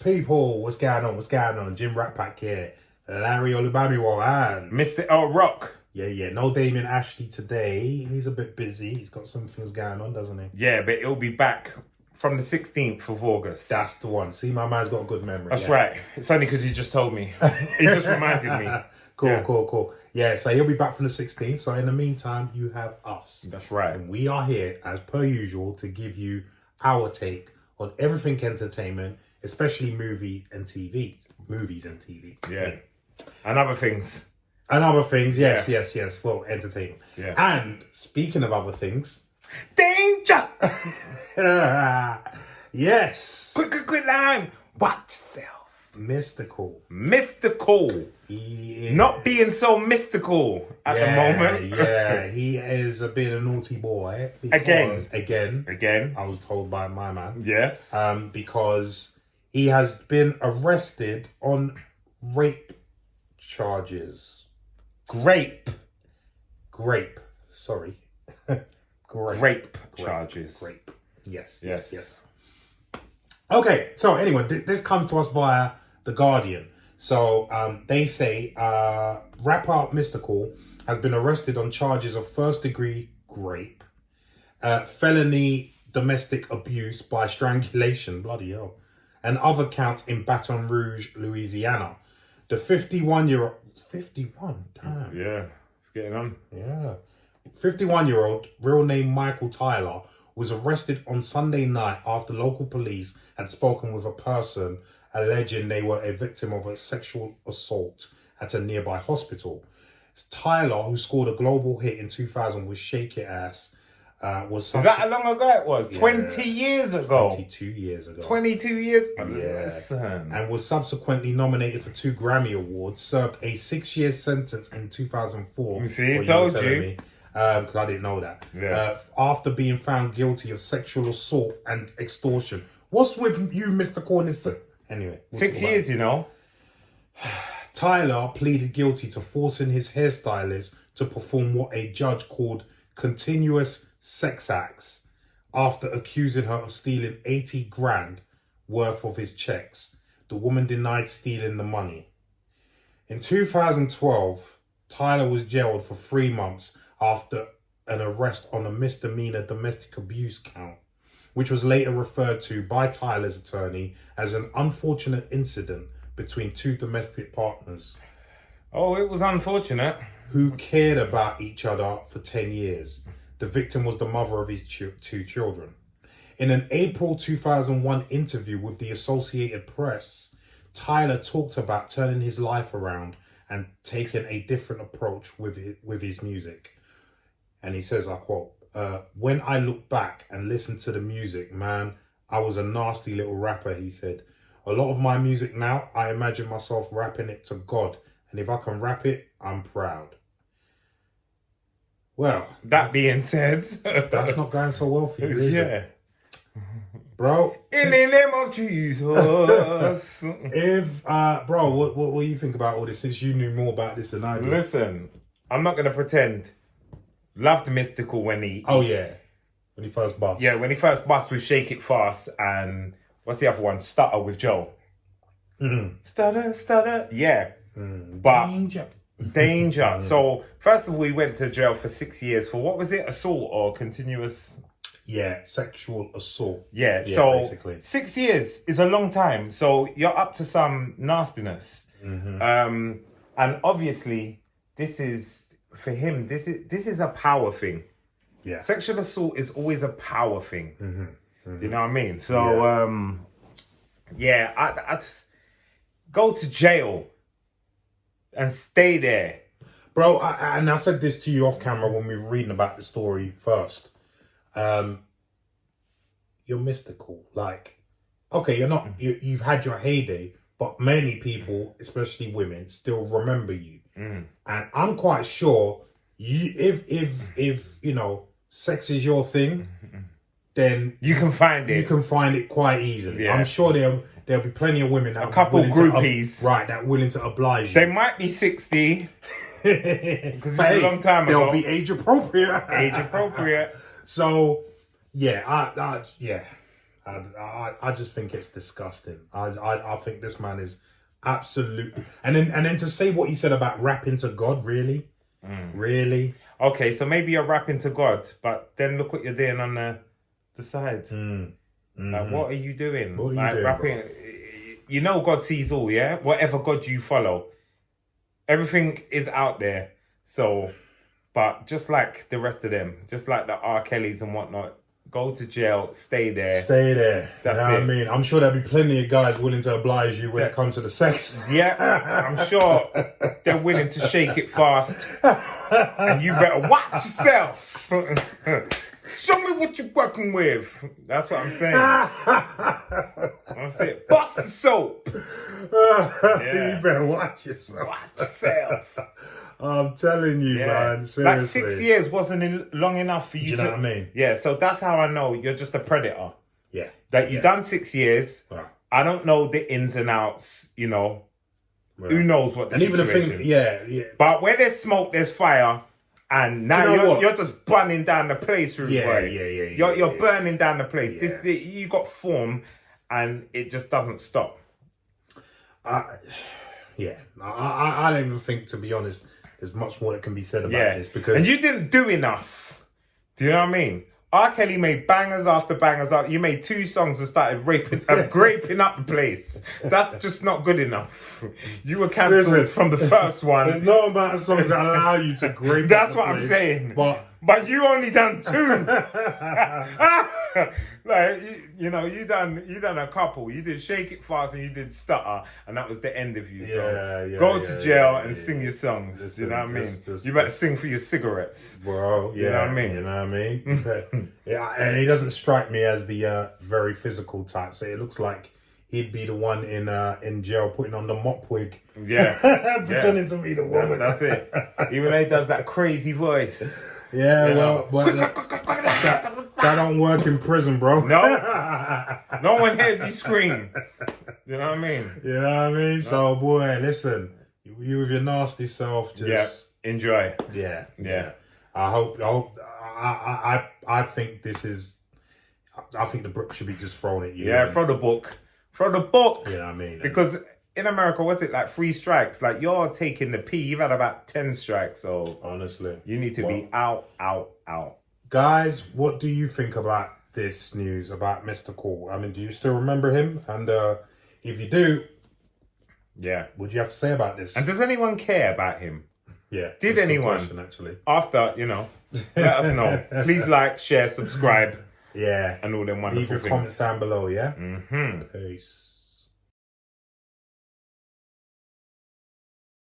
people, what's going on? What's going on? Jim Rat Pack here. Larry Olubamiwo and Mr. L Rock. Yeah. No Damien Ashley today. He's a bit busy. He's got some things going on, doesn't he? Yeah, but he'll be back from the 16th of August. That's the one. See, my man's got a good memory. That's right. It's only because he just told me. He just reminded me. Cool. Yeah, so he'll be back from the 16th. So in the meantime, you have us. That's right. And we are here, as per usual, to give you our take on everything entertainment, especially movies and TV. Yeah. And other things. Yes. Well, entertainment. Yeah. And speaking of other things... Danger! Yes. Quick line. Watch yourself. Mystical. He is... Not being so mystical at the moment. Yeah, he is a bit a naughty boy. Again, I was told by my man. Yes. Because he has been arrested on rape charges. Grape. Sorry. Grape charges. Grape. Yes. Okay, so anyway, this comes to us via The Guardian. So they say rapper Mystikal has been arrested on charges of first-degree grape, felony domestic abuse by strangulation, bloody hell, and other counts in Baton Rouge, Louisiana. The 51-year-old... 51? Damn. Yeah, it's getting on. Yeah. 51-year-old, real name Michael Tyler, was arrested on Sunday night after local police had spoken with a person alleging they were a victim of a sexual assault at a nearby hospital. Tyler, who scored a global hit in 2000 with Shake It Ass, was... Is that how long ago it was? Yeah. 20 years ago? 22 years ago. 22 years? Yeah. Listen. And was subsequently nominated for 2 Grammy Awards, served a 6-year sentence in 2004. You see, I told you. Because I didn't know that. Yeah. After being found guilty of sexual assault and extortion. What's with you, Mr. Cornish? Anyway. 6 years, you know. Tyler pleaded guilty to forcing his hairstylist to perform what a judge called continuous sex acts after accusing her of stealing 80 grand worth of his checks. The woman denied stealing the money. In 2012, Tyler was jailed for 3 months after an arrest on a misdemeanor domestic abuse count, which was later referred to by Tyler's attorney as an unfortunate incident between 2 domestic partners. Oh, it was unfortunate. Who cared about each other for 10 years. The victim was the mother of his 2 children. In an April 2001 interview with the Associated Press, Tyler talked about turning his life around and taking a different approach with his music. And he says, I quote, when I look back and listen to the music, man, I was a nasty little rapper, he said. A lot of my music now, I imagine myself rapping it to God. And if I can rap it, I'm proud. Well. That being said. That's not going so well for you, is it? Bro. In the name of Jesus. Bro, what do you think about all this since you knew more about this than I did? Listen, I'm not going to pretend. Loved Mystikal when he... Oh, yeah. When he first bust. Yeah, when he first bust with Shake It Fast and... What's the other one? Stutter with Joe. Mm-hmm. Stutter. Yeah. But... Danger. So, first of all, he went to jail for 6 years for, what was it? Assault or continuous... Yeah, sexual assault. Yeah, so basically. 6 years is a long time. So, you're up to some nastiness. Mm-hmm. And obviously, this is... For him, this is a power thing. Yeah. Sexual assault is always a power thing. Mm-hmm. Mm-hmm. You know what I mean? So, I'd go to jail and stay there. Bro, I said this to you off camera when we were reading about the story first. You're Mystikal. Like, okay, you're not, you've had your heyday, but many people, especially women, still remember you. Mm. And I'm quite sure if you know, sex is your thing, then you can find it. You can find it quite easily. Yeah. I'm sure there'll be plenty of women that a couple groupies, that willing to oblige you. They might be 60 because it's a long time ago. They'll be age appropriate. Age appropriate. So yeah, yeah. I just think it's disgusting. I think this man is absolutely, and then to say what he said about rapping to God, really, really. Okay, so maybe you're rapping to God, but then look what you're doing on the side. Like, what are you doing? What are you like doing, rapping. bro? You know, God sees all. Yeah, whatever God you follow, everything is out there. So, but just like the rest of them, just like the R. Kellys and whatnot, go to jail, stay there. Stay there. That's you know what I it. mean? I'm sure there'll be plenty of guys willing to oblige you when it comes to the sex. Yeah, I'm sure they're willing to shake it fast. And you better watch yourself. Show me what you're working with. That's what I'm saying. That's it. Bust the soap. You better watch yourself. Watch yourself. I'm telling you, man. Seriously. Like 6 years wasn't long enough for you Do you to... know what I mean? Yeah, so that's how I know you're just a predator. Yeah. That you've done 6 years. Right. I don't know the ins and outs, you know. Right. Who knows what the and situation. even the thing, yeah. But where there's smoke, there's fire. And now you know you're just burning down the place, Rude boy. You're burning down the place. Yeah. You got form, and it just doesn't stop. I don't even think, to be honest, there's much more that can be said about this, because and you didn't do enough. Do you know what I mean? R. Kelly made bangers after bangers. You made 2 songs and started graping up the place. That's just not good enough. You were cancelled from the first one. There's no amount of songs that allow you to grape. That's what I'm saying. But you only done 2. Like, you done a couple. You did Shake It Fast and you did Stutter, and that was the end of you. Go to jail and sing your songs. Listen, you know what I mean? You better sing for your cigarettes. Bro, you know what I mean? You know what I mean? Yeah, and he doesn't strike me as the very physical type. So it looks like he'd be the one in jail putting on the mop wig. Yeah. Pretending to be the woman. That's it. Even though he does that crazy voice. Yeah, but that don't work in prison, bro. No one hears you scream. You know what I mean? You know what I mean? No. So, boy, listen, you with your nasty self, just enjoy. Yeah. I think this is. I think the book should be just thrown at you. Yeah, throw the book. Throw the book. You know what I mean? Because in America, what's it like? 3 strikes. Like, you're taking the P. You've had about 10 strikes. So honestly, you need to be out. Guys, what do you think about this news about Mystikal? I mean, do you still remember him? And if you do, what do you have to say about this? And does anyone care about him? Yeah. Did anyone? Actually, after, let us know. Please like, share, subscribe. Yeah. And all them wonderful things. Leave your comments down below, yeah? Mm-hmm. Peace.